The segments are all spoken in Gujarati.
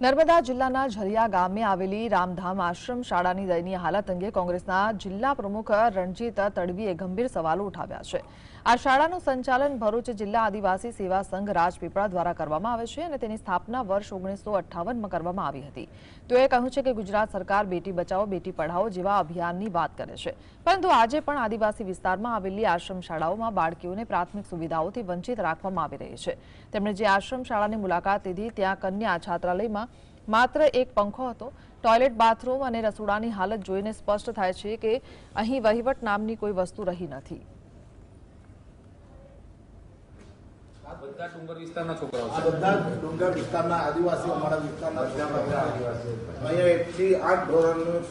નર્મદા જિલ્લાના ઝરિયા ગામે આવેલી રામધામ આશ્રમ શાળાની દયનીય હાલત અંગે કોંગ્રેસના જિલ્લા પ્રમુખ રણજીત તડવીએ ગંભીર સવાલો ઉઠાવ્યા છે। આ શાળાનું સંચાલન ભરૂચ જિલ્લા આદિવાસી સેવા સંઘ રાજપીપળા દ્વારા કરવામાં આવે છે અને તેની સ્થાપના વર્ષ 1958માં કરવામાં આવી હતી। તેઓએ કહ્યું છે કે ગુજરાત સરકાર બેટી બચાવો બેટી પઢાઓ જેવા અભિયાનની વાત કરે છે, પરંતુ આજે પણ આદિવાસી વિસ્તારમાં આવેલી આશ્રમ શાળાઓમાં બાળકીઓને પ્રાથમિક સુવિધાઓથી વંચિત રાખવામાં આવી રહી છે। તેમણે જે આશ્રમ શાળાની મુલાકાત લીધી ત્યાં કન્યા છાત્રાલયમાં માત્ર એક પંખો હતો। ટોયલેટ, બાથરૂમ અને રસોડાની હાલત જોઈને સ્પષ્ટ થાય છે કે અહીં વહીવટ નામની કોઈ વસ્તુ રહી નથી। બધા ડુંગર વિસ્તારના છોકરાઓ આ બધા ડુંગર વિસ્તારના આદિવાસી અમારા વિસ્તારના અહીંયા 1 થી 8 ધોરણનું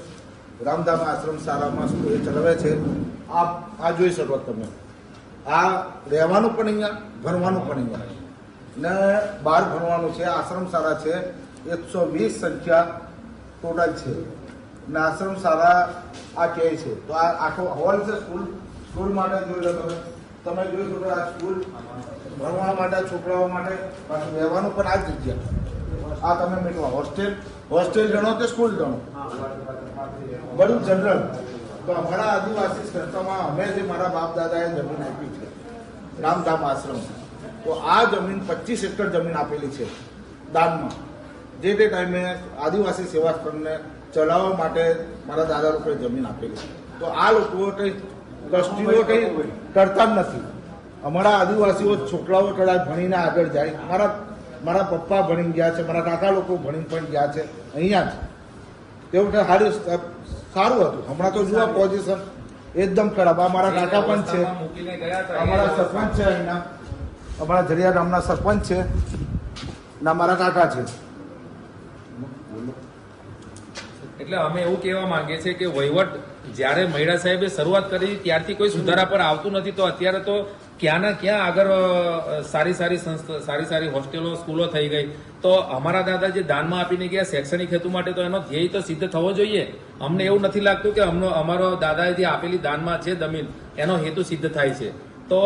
રામધામ આશ્રમ શાળામાં સ્કૂલ ચલાવે છે। આ જોઈ શકો તમે, આ રહેવાનું પણ અહીંયા, ભણવાનું પણ અહીંયા ને બહાર ભણવાનું છે। આશ્રમ શાળા છે, 120 સંખ્યા ટોટલ છે ને આશ્રમ શાળા આ કહે છે। તો આ આખો હોલ છે સ્કૂલ માટે જોઈ લો તમે જોઈ શકો આ સ્કૂલ ભણવા માટે છોકરાઓ માટે, પાછું રહેવાનું પણ આ જ જગ્યા। આ તમે મેળવા હોસ્ટેલ ગણો કે સ્કૂલ ગણો, બધું જનરલ। તો અમારા આદિવાસી સંસ્થામાં અમે જે મારા બાપ દાદાએ જમીન આપી છે રામધામ આશ્રમ, તો આ જમીન 25 એકર જમીન આપેલી છે દાનમાં। જે તે ટાઈમે આદિવાસી સેવા સંઘને ચલાવવા માટે મારા દાદા લોકોએ જમીન આપેલી છે। તો આ લોકો કંઈ ટ્રસ્ટીઓ કંઈ કરતા જ નથી। અમારા આદિવાસીઓ છોકરાઓ કદાચ ભણીને આગળ જાય। મારા પપ્પા ભણી ગયા છે, મારા કાકા લોકો ભણી પણ ગયા છે અહીંયા જ। તેવું સારું હતું। હમણાં તો જુઓ પોઝિશન એકદમ ખરાબ। આ મારા કાકા પણ છે, અમારા સરપંચ છે અહીંના, અમારા ઝરિયા ગામના સરપંચ છે ના મારા કાકા છે। એટલે અમે એવું કહેવા માંગીએ છીએ કે વહીવટ જ્યારે મહિડા સાહેબે શરૂઆત કરી ત્યારથી કોઈ સુધારા પર આવતું નથી। તો અત્યારે તો ક્યાંના ક્યાં આગળ સારી સારી હોસ્ટેલો સ્કૂલો થઈ ગઈ। તો અમારા દાદા જે દાનમાં આપીને ગયા શૈક્ષણિક હેતુ માટે, તો એનો ધ્યેય તો સિદ્ધ થવો જોઈએ। અમને એવું નથી લાગતું કે અમારો દાદાએ જે આપેલી દાનમાં છે જમીન, એનો હેતુ સિદ્ધ થાય છે। તો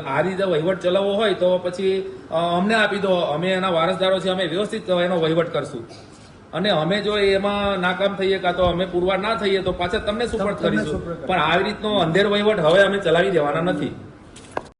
આ રીતે વહીવટ ચલાવવો હોય તો પછી અમને આપી દો, અમે એના વારસદારો છે, અમે વ્યવસ્થિત એનો વહીવટ કરશું। અને અમે જો એમાં નાકામ થઈએ કાં તો અમે પુરવાર ના થઈએ તો પાછા તમને સુપરત કરીશું, પણ આવી રીતનો અંધેર વહીવટ હવે અમે ચલાવી દેવાના નથી।